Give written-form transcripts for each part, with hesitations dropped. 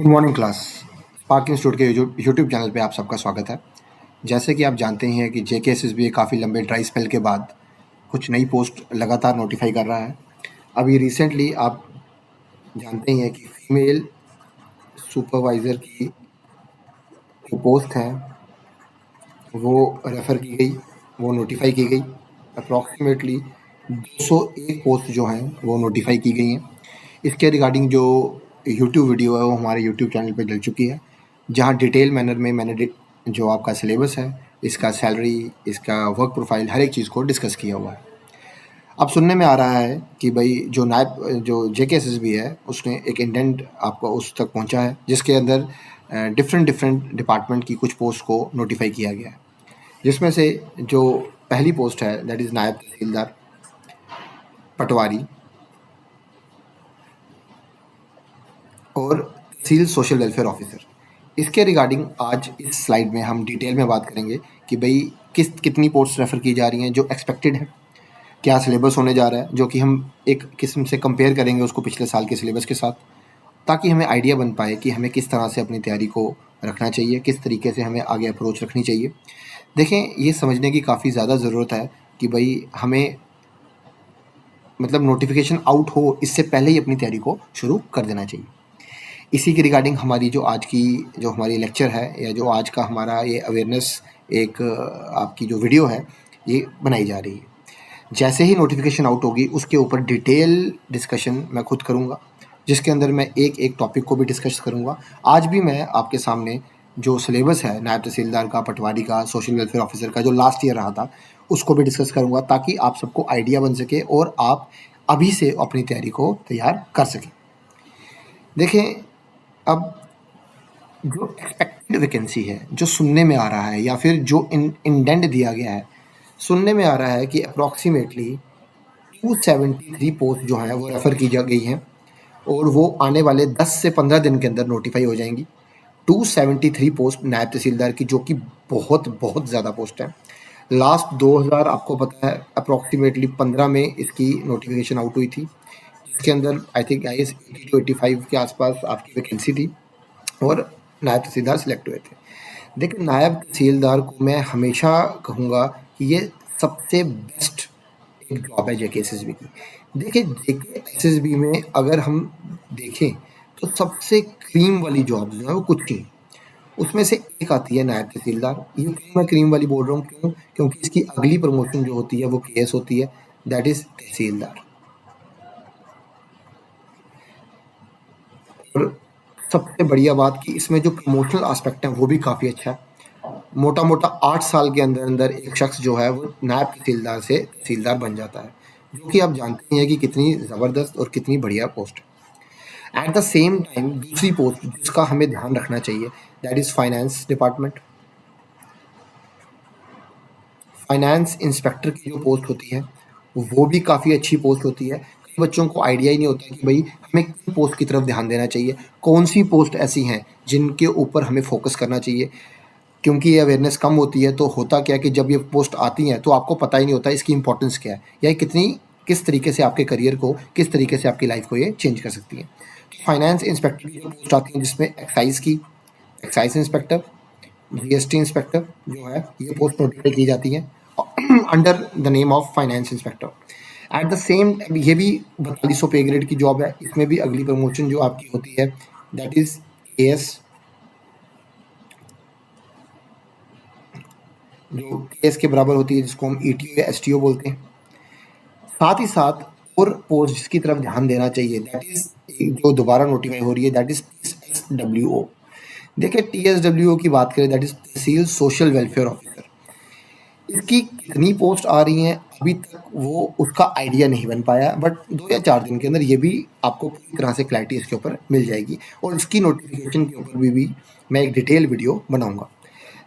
Good morning class. Spark institute के YouTube channel पे आप सबका स्वागत है। जैसे कि आप जानते ही हैं कि जेकेएसएसबी काफ़ी लंबे ड्राई स्पेल के बाद कुछ नई पोस्ट लगातार नोटिफाई कर रहा है। अभी रिसेंटली आप जानते ही हैं कि फीमेल सुपरवाइज़र की जो पोस्ट है वो रेफ़र की गई, वो नोटिफाई की गई। अप्रॉक्सीमेटली 201 पोस्ट जो हैं वो नोटिफाई की गई हैं। इसके रिगार्डिंग जो यूट्यूब वीडियो है वो हमारे यूट्यूब चैनल पे डल चुकी है, जहाँ डिटेल मैनर में मैंने जो आपका सिलेबस है, इसका सैलरी, इसका वर्क प्रोफाइल, हर एक चीज़ को डिस्कस किया हुआ है। अब सुनने में आ रहा है कि भाई जो जेकेएसएसबी है उसने एक इंडेंट आपको उस तक पहुंचा है जिसके अंदर डिफरेंट डिफरेंट डिपार्टमेंट की कुछ पोस्ट को नोटिफाई किया गया है, जिसमें से जो पहली पोस्ट है दैट इज़ नायब तहसीलदार पटवारी और तहसील सोशल वेलफेयर ऑफिसर। इसके रिगार्डिंग आज इस स्लाइड में हम डिटेल में बात करेंगे कि भाई कितनी पोस्ट रेफ़र की जा रही हैं जो एक्सपेक्टेड है, क्या सिलेबस होने जा रहा है, जो कि हम एक किस्म से कंपेयर करेंगे उसको पिछले साल के सिलेबस के साथ, ताकि हमें आइडिया बन पाए कि हमें किस तरह से अपनी तैयारी को रखना चाहिए, किस तरीके से हमें आगे अप्रोच रखनी चाहिए। देखें, ये समझने की काफ़ी ज़्यादा ज़रूरत है कि भाई हमें मतलब नोटिफिकेशन आउट हो इससे पहले ही अपनी तैयारी को शुरू कर देना चाहिए। इसी के रिगार्डिंग हमारी जो हमारी लेक्चर है या जो आज का हमारा ये अवेयरनेस एक आपकी जो वीडियो है ये बनाई जा रही है। जैसे ही नोटिफिकेशन आउट होगी उसके ऊपर डिटेल डिस्कशन मैं खुद करूँगा, जिसके अंदर मैं एक एक टॉपिक को भी डिस्कस करूँगा। आज भी मैं आपके सामने जो सिलेबस है नायब तहसीलदार का, पटवारी का, सोशल वेलफेयर ऑफिसर का जो लास्ट ईयर रहा था उसको भी डिस्कस करूँगा, ताकि आप सबको आइडिया बन सके और आप अभी से अपनी तैयारी को तैयार कर सकें। देखें, अब जो एक्सपेक्टेड वैकेंसी है, जो सुनने में आ रहा है या फिर जो इंडेंट दिया गया है, सुनने में आ रहा है कि अप्रॉक्सीमेटली 273 पोस्ट जो हैं वो रेफ़र की जा गई हैं और वो आने वाले 10 से 15 दिन के अंदर नोटिफाई हो जाएंगी। 273 पोस्ट नायब तहसीलदार की, जो कि बहुत बहुत ज़्यादा पोस्ट है। लास्ट 2000 आपको पता है अप्रॉक्सीमेटली 15 में इसकी नोटिफिकेशन आउट हुई थी, जिसके अंदर आई थिंक 80 टू 85 के आसपास आपकी वैकेंसी थी और नायब तहसीलदार सिलेक्ट हुए थे। देखिए, नायब तहसीलदार को मैं हमेशा कहूँगा कि ये सबसे बेस्ट एक जॉब है जेकेएसएसबी की। देखिए, जेकेएसएसबी में अगर हम देखें तो सबसे क्रीम वाली जॉब जो है वो कुछ नहीं, उसमें से एक आती है नायब तहसीलदार। ये क्यों मैं क्रीम वाली बोल रहा हूँ, क्यों? क्योंकि इसकी अगली प्रमोशन जो होती है वो केएस होती है, दैट इज़ तहसीलदार। और सबसे बढ़िया बात कि इसमें जो प्रमोशनल एस्पेक्ट है वो भी काफ़ी अच्छा है। मोटा मोटा 8 साल के अंदर अंदर एक शख्स जो है वो नायब तहसीलदार से तहसीलदार बन जाता है, जो कि आप जानते हैं कि कितनी ज़बरदस्त और कितनी बढ़िया पोस्ट है। एट द सेम टाइम दूसरी पोस्ट जिसका हमें ध्यान रखना चाहिए that is finance department. Finance inspector की जो पोस्ट होती है वो भी काफ़ी अच्छी पोस्ट होती है। कई बच्चों को आइडिया ही नहीं होता कि भाई हमें किन पोस्ट की तरफ ध्यान देना चाहिए, कौन सी पोस्ट ऐसी हैं जिनके ऊपर हमें फोकस करना चाहिए। क्योंकि ये अवेयरनेस कम होती है तो होता क्या है कि जब ये पोस्ट आती हैं तो आपको पता ही नहीं होता इसकी इंपॉर्टेंस क्या है या किस तरीके से आपके करियर को, किस तरीके से आपकी लाइफ को ये चेंज कर सकती है। फाइनेंस इंस्पेक्टर की जो पोस्ट आती है जिसमें एक्साइज इंस्पेक्टर, जीएसटी इंस्पेक्टर जो है ये पोस्ट नोटिफाई की जाती है under the name of finance inspector. At the same ये भी 4200 पे ग्रेड की जॉब है। इसमें भी अगली प्रमोशन जो आपकी होती है दैट इज एएस, जो केएस के बराबर होती है, जिसको हम ईटीओ या एसटीओ बोलते हैं। साथ ही साथ और पोस्ट जिसकी तरफ ध्यान देना चाहिए दैट इज जो दोबारा नोटिफाई हो रही है दैट इज टीएसडब्ल्यूओ। देखिए, टीएसडब्ल्यूओ की बात करें that is tehsil social welfare officer. इसकी कितनी पोस्ट आ रही हैं अभी तक वो उसका आइडिया नहीं बन पाया, बट 2 या 4 दिन के अंदर ये भी आपको पूरी तरह से क्लैरिटी इसके ऊपर मिल जाएगी और इसकी नोटिफिकेशन के ऊपर भी मैं एक डिटेल वीडियो बनाऊंगा।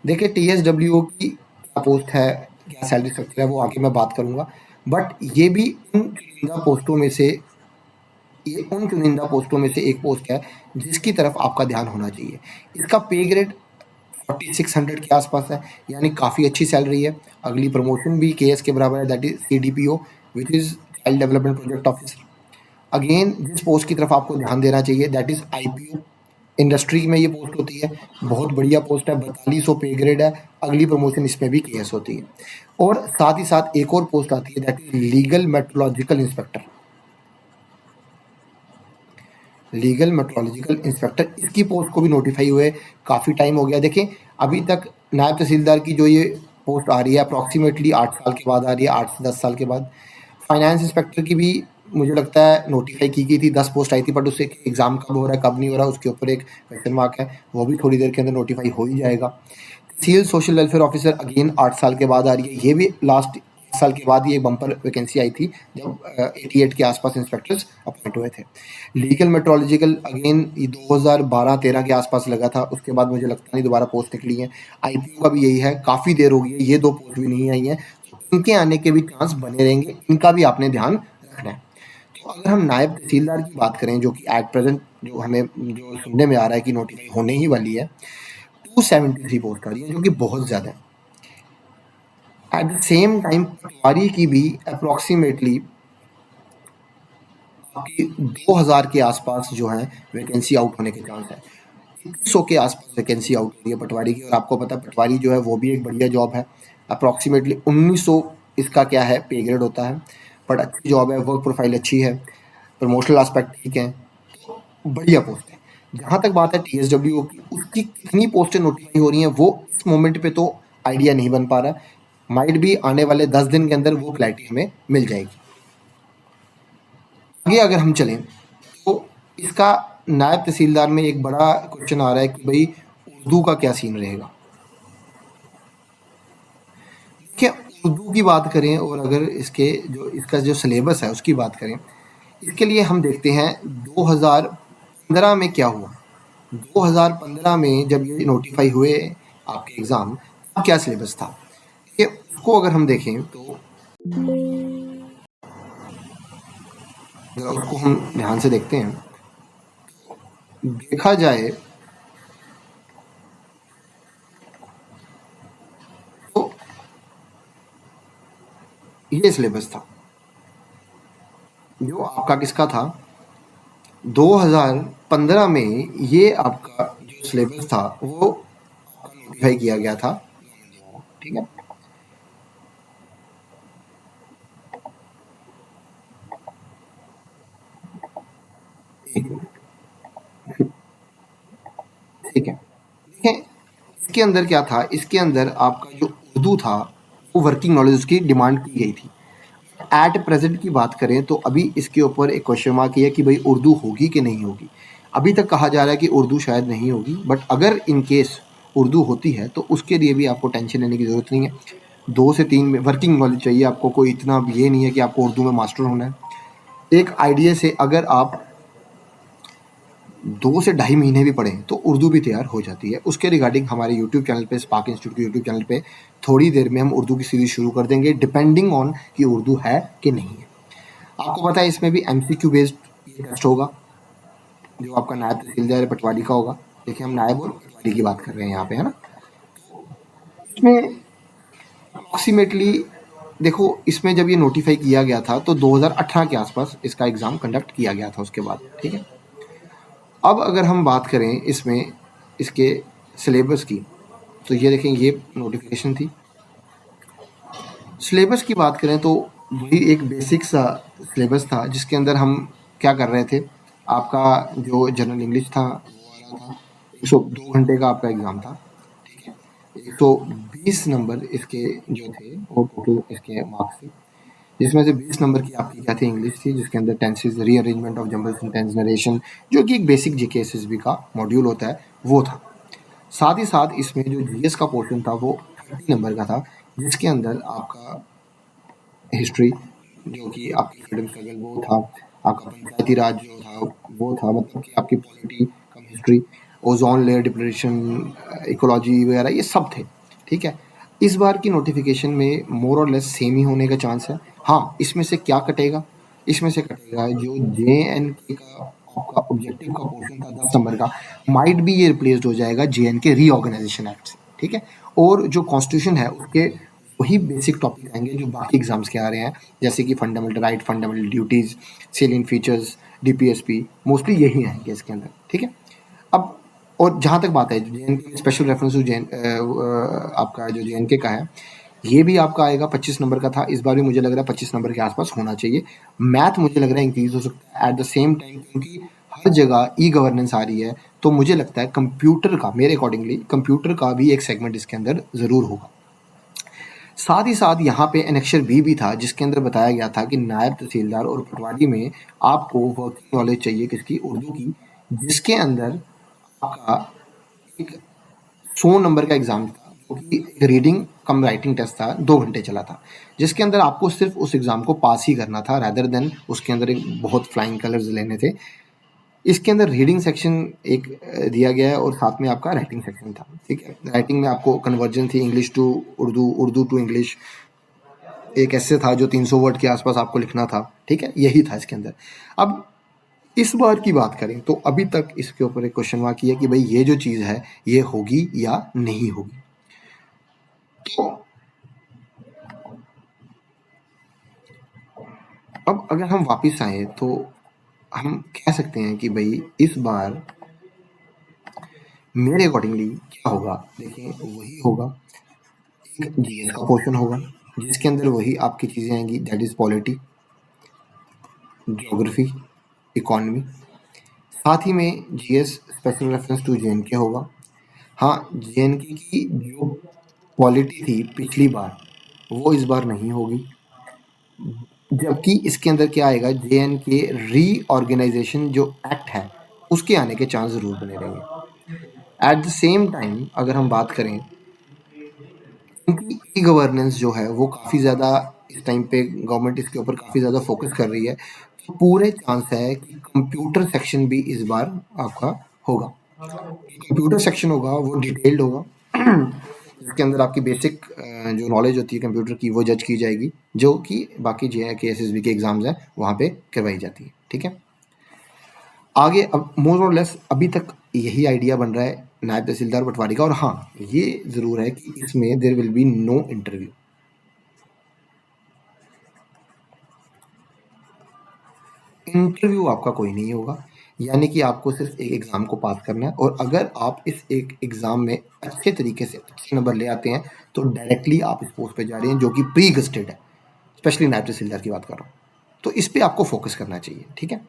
देखिए, टीएसडब्ल्यूओ की क्या पोस्ट है, क्या सैलरी स्ट्रक्चर है, वो आगे मैं बात करूंगा। बट ये उन चुनिंदा पोस्टों में से एक पोस्ट है जिसकी तरफ आपका ध्यान होना चाहिए। इसका पे ग्रेड 4600 के आसपास है, यानी काफ़ी अच्छी सैलरी है। अगली प्रमोशन भी केएस के बराबर है that is CDPO which is child development project officer. Again जिस पोस्ट की तरफ आपको ध्यान देना चाहिए दैट इज आईपीओ, इंडस्ट्री में ये पोस्ट होती है, बहुत बढ़िया पोस्ट है, 4200 पे ग्रेड है, अगली प्रमोशन इसमें भी केएस होती है। और साथ ही साथ एक और पोस्ट आती है that is legal metrological inspector. Legal metrological inspector, इसकी पोस्ट को भी नोटिफाई हुए काफ़ी टाइम हो गया। देखें अभी तक नायब तहसीलदार की जो ये पोस्ट आ रही है अप्रॉक्सीमेटली 8 साल के बाद आ रही है, 8 से 10 साल के बाद। फाइनेंस इंस्पेक्टर की भी मुझे लगता है नोटिफाई की गई थी, 10 पोस्ट आई थी, बट उससे एग्जाम कब हो रहा है कब नहीं हो रहा उसके ऊपर एक क्वेश्चन मार्क है, वो भी थोड़ी देर के अंदर नोटिफाई हो ही जाएगा। तहसील सोशल वेलफेयर ऑफिसर अगेन 8 साल के बाद आ रही है, ये भी लास्ट साल के बाद ये बम्पर वैकेंसी आई थी जब 88 के आसपास इंस्पेक्टर्स अपॉइंट हुए थे। लीगल मेट्रोलॉजिकल अगेन 2012-13 के आसपास लगा था, उसके बाद मुझे लगता नहीं दोबारा पोस्ट निकली है। आईपीओ का भी यही है, काफ़ी देर हो गई है, ये 2 पोस्ट भी नहीं आई हैं, तो इनके आने के भी चांस बने रहेंगे, इनका भी आपने ध्यान रखना है। तो अगर हम नायब तहसीलदार की बात करें जो कि एट प्रेजेंट जो हमें जो सुनने में आ रहा है कि नोटिफाई होने ही वाली है, 273 पोस्ट आ रही है जो कि बहुत ज़्यादा है। एट द सेम टाइम पटवारी की भी अप्रॉक्सीमेटली आपकी 2000 के आसपास जो है वैकेंसी आउट होने के चांस है। 100 के आसपास वैकेंसी आउट हो रही है पटवारी की, और आपको पता है पटवारी जो है वो भी एक बढ़िया जॉब है। अप्रॉक्सीमेटली 1900 इसका क्या है पे ग्रेड होता है, बट अच्छी जॉब है, वर्क प्रोफाइल अच्छी है, प्रमोशनल एस्पेक्ट ठीक है, बढ़िया पोस्ट है। जहाँ तक बात है टीएसडब्ल्यू की, उसकी कितनी पोस्टें नोटिफाई हो रही हैं वो इस मोमेंट पे तो आइडिया नहीं बन पा रहा। माइट भी आने वाले 10 दिन के अंदर वो क्लैरिटी हमें मिल जाएगी। आगे अगर हम चलें तो इसका नायब तहसीलदार में एक बड़ा क्वेश्चन आ रहा है कि भाई उर्दू का क्या सीन रहेगा। देखिए उर्दू की बात करें और अगर इसका जो सिलेबस है उसकी बात करें, इसके लिए हम देखते हैं 2015 में क्या हुआ। 2015 में जब ये नोटिफाई हुए आपके एग्ज़ाम, तब क्या सिलेबस था, ये उसको अगर हम देखें तो अगर उसको हम ध्यान से देखते हैं, देखा जाए तो ये सिलेबस था जो आपका किसका था 2015 में। ये आपका जो सिलेबस था वो नोटिफाई किया गया था, ठीक है। ठीक है, देखें इसके अंदर क्या था, इसके अंदर आपका जो उर्दू था वो वर्किंग नॉलेज उसकी डिमांड की गई थी। एट प्रेजेंट की बात करें तो अभी इसके ऊपर एक क्वेश्चन मार्क है कि भाई उर्दू होगी कि नहीं होगी। अभी तक कहा जा रहा है कि उर्दू शायद नहीं होगी, बट अगर इन केस उर्दू होती है तो उसके लिए भी आपको टेंशन लेने की ज़रूरत नहीं है। 2 से 3 में वर्किंग नॉलेज चाहिए आपको, कोई इतना ये नहीं है कि आपको उर्दू में मास्टर होना है। एक आइडिया से अगर आप 2 से ढाई महीने भी पढ़ें तो उर्दू भी तैयार हो जाती है। उसके रिगार्डिंग हमारे यूट्यूब चैनल पे, स्पार्क इंस्टीट्यूट के यूट्यूब चैनल पे थोड़ी देर में हम उर्दू की सीरीज शुरू कर देंगे, डिपेंडिंग ऑन कि उर्दू है कि नहीं है। आपको पता है इसमें भी एमसीक्यू बेस्ड ये टेस्ट होगा जो आपका नायब तहसीलदार पटवारी का होगा। देखिए हम नायब और पटवारी की बात कर रहे हैं यहाँ पे, है ना। इसमें अप्रॉक्सीमेटली देखो, इसमें जब ये नोटिफाई किया गया था तो 2018 के आसपास इसका एग्ज़ाम कंडक्ट किया गया था उसके बाद, ठीक है। अब अगर हम बात करें इसमें इसके सिलेबस की, तो ये देखें ये नोटिफिकेशन थी। सिलेबस की बात करें तो वही एक बेसिक सा सिलेबस था जिसके अंदर हम क्या कर रहे थे, आपका जो जनरल इंग्लिश था वो आ रहा था, 102 घंटे का आपका एग्ज़ाम था, ठीक है। 120 नंबर इसके जो थे वो टोटल इसके मार्क्स थे, जिसमें से 20 नंबर की आपकी क्या थी, इंग्लिश थी, जिसके अंदर tenses, rearrangement of jumble sentence, narration, जो कि एक बेसिक जीके एसएसबी का मॉड्यूल होता है वो था। साथ ही साथ इसमें जो जीएस का पोर्शन था वो 30 नंबर का था, जिसके अंदर आपका हिस्ट्री जो कि आपकी फ्रीडम स्ट्रगल वो था, आपका पंचायती राज जो था वो था, मतलब कि आपकी polity cum history, ozone layer depression, ecology वगैरह ये सब थे, ठीक है। इस बार की नोटिफिकेशन में मोर और लेस सेम ही होने का चांस है। हाँ, इसमें से क्या कटेगा, इसमें से कटेगा जो JNK का आपका ऑब्जेक्टिव का पोर्शन था 10 नंबर का, माइट भी ये रिप्लेस्ड हो जाएगा JNK रीऑर्गेनाइजेशन एक्ट से, ठीक है। और जो कॉन्स्टिट्यूशन है उसके वही बेसिक टॉपिक आएंगे जो बाकी एग्जाम्स के आ रहे हैं, जैसे कि fundamental right, fundamental duties, salient features, DPSP, mostly यही आएंगे इसके अंदर, ठीक है। अब और जहाँ तक बात है JNK स्पेशल रेफरेंस टू आपका जो JNK का है, ये भी आपका आएगा 25 नंबर का था, इस बार भी मुझे लग रहा है 25 नंबर के आसपास होना चाहिए। मैथ मुझे लग रहा है इंक्रीज हो सकता है एट द सेम टाइम, क्योंकि हर जगह ई गवर्नेंस आ रही है, तो मुझे लगता है कंप्यूटर का, मेरे अकॉर्डिंगली कंप्यूटर का भी एक सेगमेंट इसके अंदर ज़रूर होगा। साथ ही साथ यहाँ पे एनेक्चर बी भी था, जिसके अंदर बताया गया था कि नायब तहसीलदार और पटवारी में आपको वर्किंग नॉलेज चाहिए किसकी, उर्दू की, जिसके अंदर आपका एक 100 नंबर का एग्ज़ाम था, जो कि एक रीडिंग कम राइटिंग टेस्ट था, 2 घंटे चला था, जिसके अंदर आपको सिर्फ उस एग्ज़ाम को पास ही करना था, रादर देन उसके अंदर एक बहुत फ्लाइंग कलर्स लेने थे। इसके अंदर रीडिंग सेक्शन एक दिया गया है और साथ में आपका राइटिंग सेक्शन था, ठीक है। राइटिंग में आपको कन्वर्जन थी English to Urdu, Urdu to English, एक ऐसे था जो 300 वर्ड के आसपास आपको लिखना था, ठीक है, यही था इसके अंदर। अब इस बार की बात करें तो अभी तक इसके ऊपर एक क्वेश्चन मार्क है कि भाई ये जो चीज़ है ये होगी या नहीं होगी। तो अब अगर हम वापस आए तो हम कह सकते हैं कि भाई इस बार मेरे अकॉर्डिंगली क्या होगा, देखिए वही होगा, एक जीएस का पोर्शन होगा जिसके अंदर वही आपकी चीज़ें आएंगी, that is polity, geography, economy, साथ ही में GS special reference to JNK होगा। हाँ, जेएनके की जो क्वालिटी थी पिछली बार वो इस बार नहीं होगी, जबकि इसके अंदर क्या आएगा, जेएनके रीऑर्गेनाइजेशन जो एक्ट है उसके आने के चांस ज़रूर बने रहेंगे। एट द सेम टाइम अगर हम बात करें, क्योंकि ई गवर्नेंस जो है वो काफ़ी ज़्यादा इस टाइम पे गवर्नमेंट इसके ऊपर काफ़ी ज़्यादा फोकस कर रही है, तो पूरे चांस है कि कंप्यूटर सेक्शन भी इस बार आपका होगा। कंप्यूटर सेक्शन होगा वो डिटेल्ड होगा, जिसके अंदर आपकी बेसिक जो नॉलेज होती है कंप्यूटर की वो जज की जाएगी, जो कि बाकी JNK SSB के एग्ज़ाम्स हैं वहाँ पे करवाई जाती है, ठीक है। आगे अब मोर और लेस अभी तक यही आइडिया बन रहा है नायब तहसीलदार पटवारी का, और हाँ ये ज़रूर है कि इसमें there will be no interview. Interview आपका कोई नहीं होगा, यानी कि आपको सिर्फ एक एग्ज़ाम को पास करना है, और अगर आप इस एक एग्ज़ाम में अच्छे तरीके से अच्छे नंबर ले आते हैं तो डायरेक्टली आप इस पोस्ट पे जा रहे हैं जो कि प्री गस्टेड है, स्पेशली नायब तहसीलदार की बात कर रहा हूँ। तो इस पे आपको फोकस करना चाहिए, ठीक है।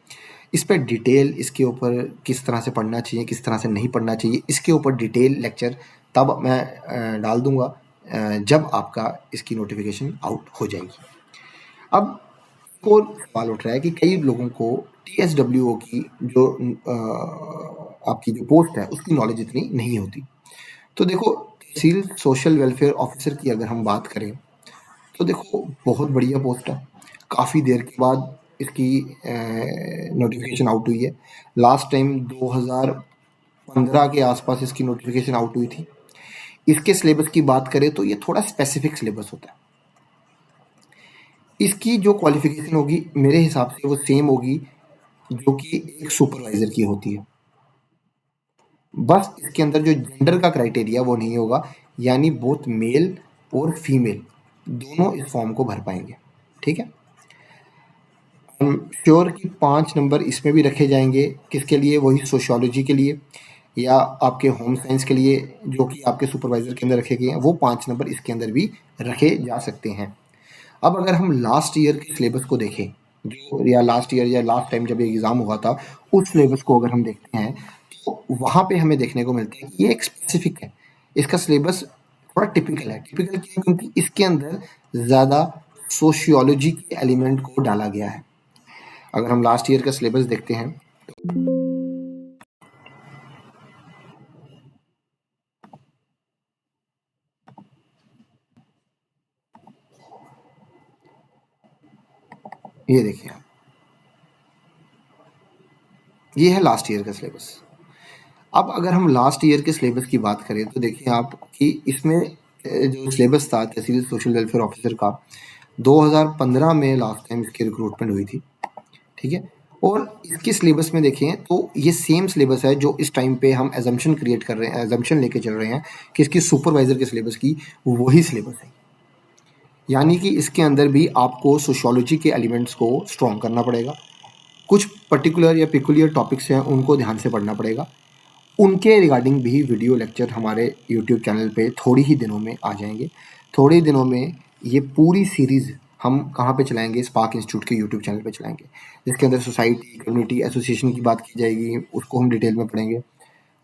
इस पे डिटेल, इसके ऊपर किस तरह से पढ़ना चाहिए, किस तरह से नहीं पढ़ना चाहिए, इसके ऊपर डिटेल लेक्चर तब मैं डाल दूंगा जब आपका इसकी नोटिफिकेशन आउट हो जाएगी। अब को सवाल उठ रहा है कि कई लोगों को TSWO की जो आपकी जो पोस्ट है उसकी नॉलेज इतनी नहीं होती। तो देखो, तहसील सोशल वेलफेयर ऑफिसर की अगर हम बात करें तो देखो बहुत बढ़िया पोस्ट है, काफ़ी देर के बाद इसकी नोटिफिकेशन आउट हुई है। लास्ट टाइम 2015 के आसपास इसकी नोटिफिकेशन आउट हुई थी। इसके सिलेबस की बात करें तो ये थोड़ा स्पेसिफिक सिलेबस होता है। इसकी जो क्वालिफिकेशन होगी मेरे हिसाब से वो सेम होगी जो कि एक सुपरवाइजर की होती है, बस इसके अंदर जो जेंडर का क्राइटेरिया वो नहीं होगा, यानी बोथ मेल और फीमेल दोनों इस फॉर्म को भर पाएंगे, ठीक है। श्योर कि 5 नंबर इसमें भी रखे जाएंगे, किसके लिए, वही सोशियोलॉजी के लिए या आपके होम साइंस के लिए जो कि आपके सुपरवाइजर के अंदर रखे गए हैं, वो 5 नंबर इसके अंदर भी रखे जा सकते हैं। अब अगर हम लास्ट ईयर के सिलेबस को देखें, जो या लास्ट ईयर या लास्ट टाइम जब एग्ज़ाम हुआ था उस सिलेबस को अगर हम देखते हैं तो वहाँ पे हमें देखने को मिलता है कि ये एक स्पेसिफिक है, इसका सिलेबस थोड़ा टिपिकल है। टिपिकल क्यों? क्योंकि इसके अंदर ज़्यादा सोशियोलॉजी के एलिमेंट को डाला गया है। अगर हम लास्ट ईयर का सिलेबस देखते हैं, ये देखिए आप, ये है लास्ट ईयर का सिलेबस। अब अगर हम लास्ट ईयर के सिलेबस की बात करें तो देखिए आप कि इसमें जो सिलेबस था तहसील सोशल वेलफेयर ऑफिसर का 2015 में लास्ट टाइम इसकी रिक्रूटमेंट हुई थी, ठीक है। और इसके सिलेबस में देखें तो ये सेम सिलेबस है जो इस टाइम पे हम एजम्पशन क्रिएट कर रहे हैं, एजम्पशन लेके चल रहे हैं कि इसकी सुपरवाइजर के सिलेबस की वही सिलेबस है, यानी कि इसके अंदर भी आपको सोशियोलॉजी के एलिमेंट्स को स्ट्रॉन्ग करना पड़ेगा, कुछ पर्टिकुलर या पिकुलियर टॉपिक्स हैं उनको ध्यान से पढ़ना पड़ेगा, उनके रिगार्डिंग भी वीडियो लेक्चर हमारे यूट्यूब चैनल पे थोड़ी ही दिनों में आ जाएंगे। थोड़े ही दिनों में ये पूरी सीरीज़ हम कहाँ पे चलाएंगे, स्पार्क इंस्टीट्यूट के यूट्यूब चैनल पे चलाएंगे, जिसके अंदर सोसाइटी, कम्युनिटी, एसोसिएशन की बात की जाएगी, उसको हम डिटेल में पढ़ेंगे।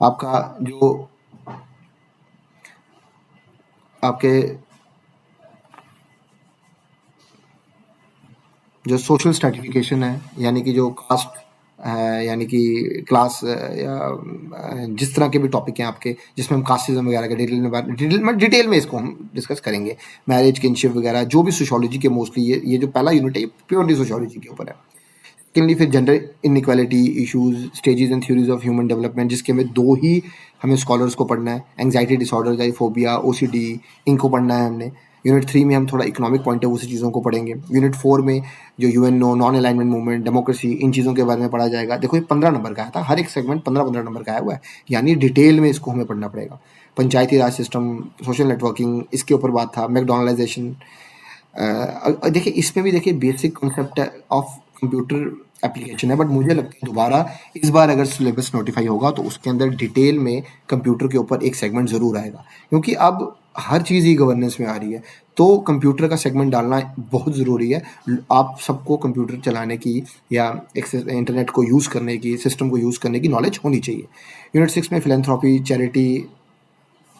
आपका जो आपके जो सोशल स्ट्रैटिफिकेशन है, यानी कि जो कास्ट है, यानी कि क्लास या जिस तरह के भी टॉपिक हैं आपके, जिसमें हम कास्टिज्म वगैरह का डिटेल में इसको हम डिस्कस करेंगे। मैरिज, किनशिप वगैरह जो भी सोशियोलॉजी के मोस्टली ये जो पहला यूनिट है प्योरली सोशियोलॉजी के ऊपर है। सेकेंडली फिर gender inequality issues, stages and theories of human development, जिसके में दो ही हमें स्कॉलर्स को पढ़ना है, एंग्जाइटी डिसऑर्डर, फोबिया, ओसीडी, इनको पढ़ना है हमने। यूनिट 3 में हम थोड़ा इकोनॉमिक पॉइंट ऑफ व्यू से चीज़ों को पढ़ेंगे। यूनिट 4 में जो UNO, non alignment movement, democracy, इन चीज़ों के बारे में पढ़ा जाएगा। देखो ये 15 नंबर का आया था, हर एक सेगमेंट 15-15 नंबर का आया हुआ है, यानी डिटेल में इसको हमें पढ़ना पड़ेगा। पंचायती राज सिस्टम, सोशल नेटवर्किंग, इसके ऊपर बात था, मैकडॉनलाइजेशन। देखिए इसमें भी देखिए basic concept of computer application है, बट मुझे लगता है दोबारा इस बार अगर सिलेबस नोटिफाई होगा तो उसके अंदर डिटेल में कंप्यूटर के ऊपर एक सेगमेंट ज़रूर आएगा, क्योंकि अब हर चीज़ ही गवर्नेंस में आ रही है, तो कंप्यूटर का सेगमेंट डालना बहुत ज़रूरी है। आप सबको कंप्यूटर चलाने की या इंटरनेट को यूज़ करने की, सिस्टम को यूज़ करने की नॉलेज होनी चाहिए। यूनिट 6 में फिलेंथ्रॉपी, चैरिटी,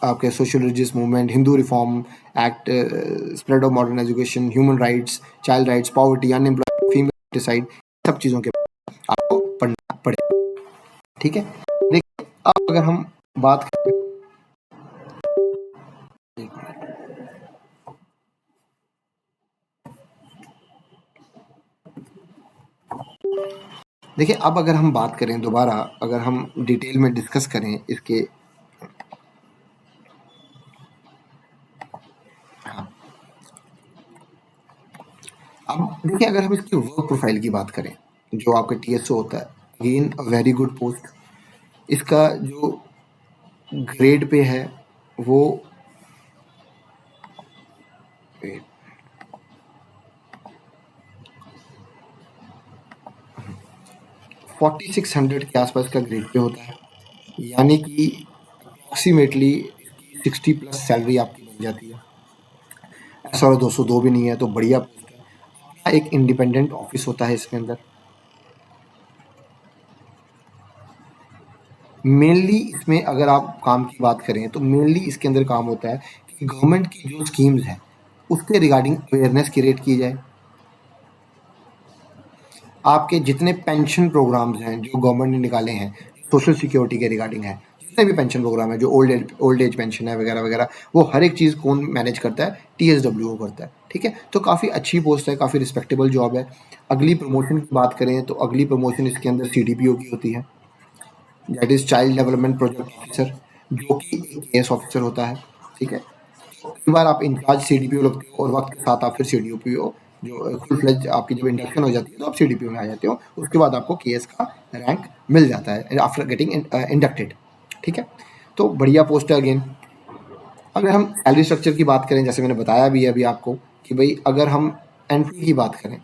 आपके social religious movement, Hindu reform act, spread of modern education, human rights, child rights, poverty, unemployment, female decide, सब चीज़ों के आपको पढ़ना पड़ेगा। ठीक है, देखिए अब अगर हम बात करें, देखिए अब अगर हम बात करें दोबारा, अगर हम डिटेल में डिस्कस करें इसके, हाँ, अब देखिए अगर हम इसकी वर्क प्रोफाइल की बात करें, जो आपका टीएसओ होता है, again a very good post. इसका जो ग्रेड पे है वो 4600 के आसपास का ग्रेड पे होता है, यानी कि अप्रॉक्सीमेटली 60+ सैलरी आपकी बन जाती है। ऐसा और 202 भी नहीं है, तो बढ़िया पोस्ट है। एक इंडिपेंडेंट ऑफिस होता है इसके अंदर। मेनली इसमें अगर आप काम की बात करें तो मेनली इसके अंदर काम होता है कि गवर्नमेंट की जो स्कीम्स हैं उसके रिगार्डिंग अवेयरनेस क्रिएट की जाए। आपके जितने पेंशन प्रोग्राम्स हैं जो गवर्नमेंट ने निकाले हैं, सोशल सिक्योरिटी के रिगार्डिंग है, जितने भी पेंशन प्रोग्राम है, जो ओल्ड एज पेंशन है वगैरह वगैरह, वो हर एक चीज़ कौन मैनेज करता है? टीएसडब्ल्यू करता है। ठीक है, तो काफ़ी अच्छी पोस्ट है, काफ़ी रिस्पेक्टेबल जॉब है। अगली प्रमोशन की बात करें तो अगली प्रमोशन इसके अंदर सीडीपीओ की होती है, that is child development project officer, जो कि एक केएस ऑफिसर होता है। ठीक है, कई बार आप इंचार्ज सीडीपीओ लगते हो और वक्त के साथ आप फिर सीडीपीओ, जो फुल फ्लेज आपकी जब इंडक्शन हो जाती है तो आप सीडीपीओ में आ जाते हो, उसके बाद आपको केएस का रैंक मिल जाता है आफ्टर गेटिंग इंडक्टेड। ठीक है, तो बढ़िया पोस्ट है अगेन। अगर हम सैलरी स्ट्रक्चर की बात करें, जैसे मैंने बताया भी है अभी आपको कि भाई अगर हम एंट्री की बात करें,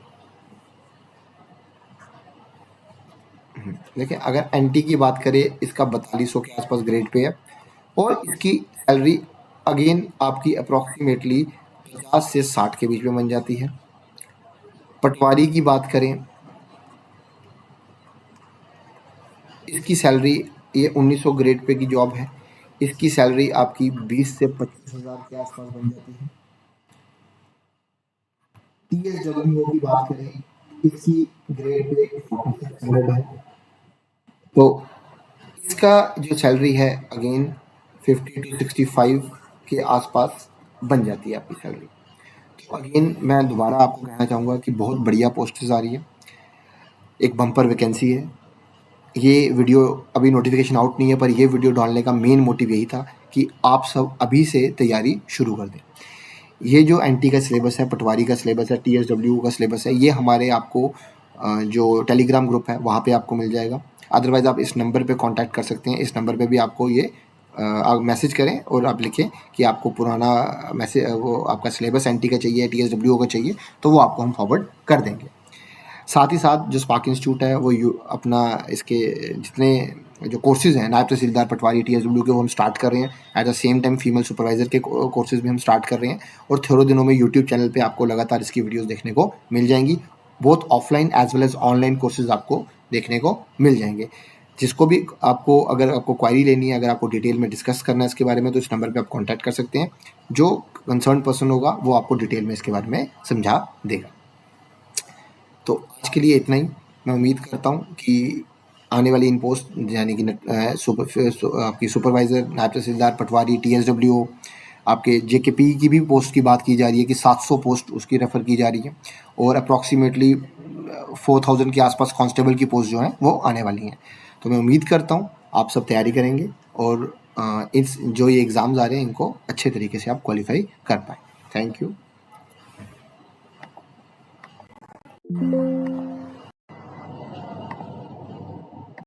देखिए अगर एंटी की बात करें, इसका 4200 के आसपास ग्रेड पे है, और इसकी सैलरी अगेन आपकी अप्रॉक्सीमेटली 50 से 60 के बीच में बन जाती है। पटवारी की बात करें, इसकी सैलरी, ये 1900 ग्रेड पे की जॉब है, इसकी सैलरी आपकी 20 से 25 हज़ार के आसपास बन जाती है। टीएसडब्ल्यू की बात करें, इसकी ग्रेड पे 4600 है, तो इसका जो सैलरी है अगेन 50 to 65 के आसपास बन जाती है आपकी सैलरी। तो अगेन मैं दोबारा आपको कहना चाहूँगा कि बहुत बढ़िया पोस्ट्स आ रही है, एक बम्पर वैकेंसी है। ये वीडियो अभी नोटिफिकेशन आउट नहीं है, पर ये वीडियो डालने का मेन मोटिव यही था कि आप सब अभी से तैयारी शुरू कर दें। ये जो एनटी का सिलेबस है, पटवारी का सिलेबस है, टीएसडब्ल्यू का सिलेबस है, ये हमारे आपको जो टेलीग्राम ग्रुप है वहाँ पे आपको मिल जाएगा। अदरवाइज़ आप इस नंबर पे कांटेक्ट कर सकते हैं, इस नंबर पे भी आपको ये आप मैसेज करें और आप लिखें कि आपको पुराना मैसेज वो आपका सिलेबस एनटी का चाहिए, टीएसडब्ल्यू का चाहिए, तो वो आपको हम फॉरवर्ड कर देंगे। साथ ही साथ जो स्पार्क इंस्टीट्यूट है वो अपना इसके जितने जो कोर्सेज हैं नायब तहसीलदार पटवारी TSW के वो हम स्टार्ट कर रहे हैं। At the same time female supervisor के कोर्सेज भी हम स्टार्ट कर रहे हैं और थोड़े दिनों में यूट्यूब चैनल पे आपको लगातार इसकी वीडियोस देखने को मिल जाएंगी। Both offline as well as online courses आपको देखने को मिल जाएंगे। जिसको भी आपको अगर आपको क्वारी लेनी है, अगर आपको डिटेल में डिस्कस करना है इसके बारे में, तो इस नंबर पे आप कांटेक्ट कर सकते हैं। जो कंसर्न पर्सन होगा वो आपको डिटेल में इसके बारे में समझा देगा। तो आज के लिए इतना ही। मैं उम्मीद करता हूँ कि आने वाली इन पोस्ट यानी कि आपकी सुपरवाइज़र, नायब तहसीलदार पटवारी, TSW, आपके JKP की भी पोस्ट की बात की जा रही है कि 700 पोस्ट उसकी रेफ़र की जा रही है और अप्रॉक्सीमेटली 4000 के आसपास कांस्टेबल की पोस्ट जो हैं वो आने वाली हैं। तो मैं उम्मीद करता हूँ आप सब तैयारी करेंगे और इस जो ये एग्ज़ाम्स आ रहे हैं इनको अच्छे तरीके से आप क्वालिफाई कर पाएँ। Thank you.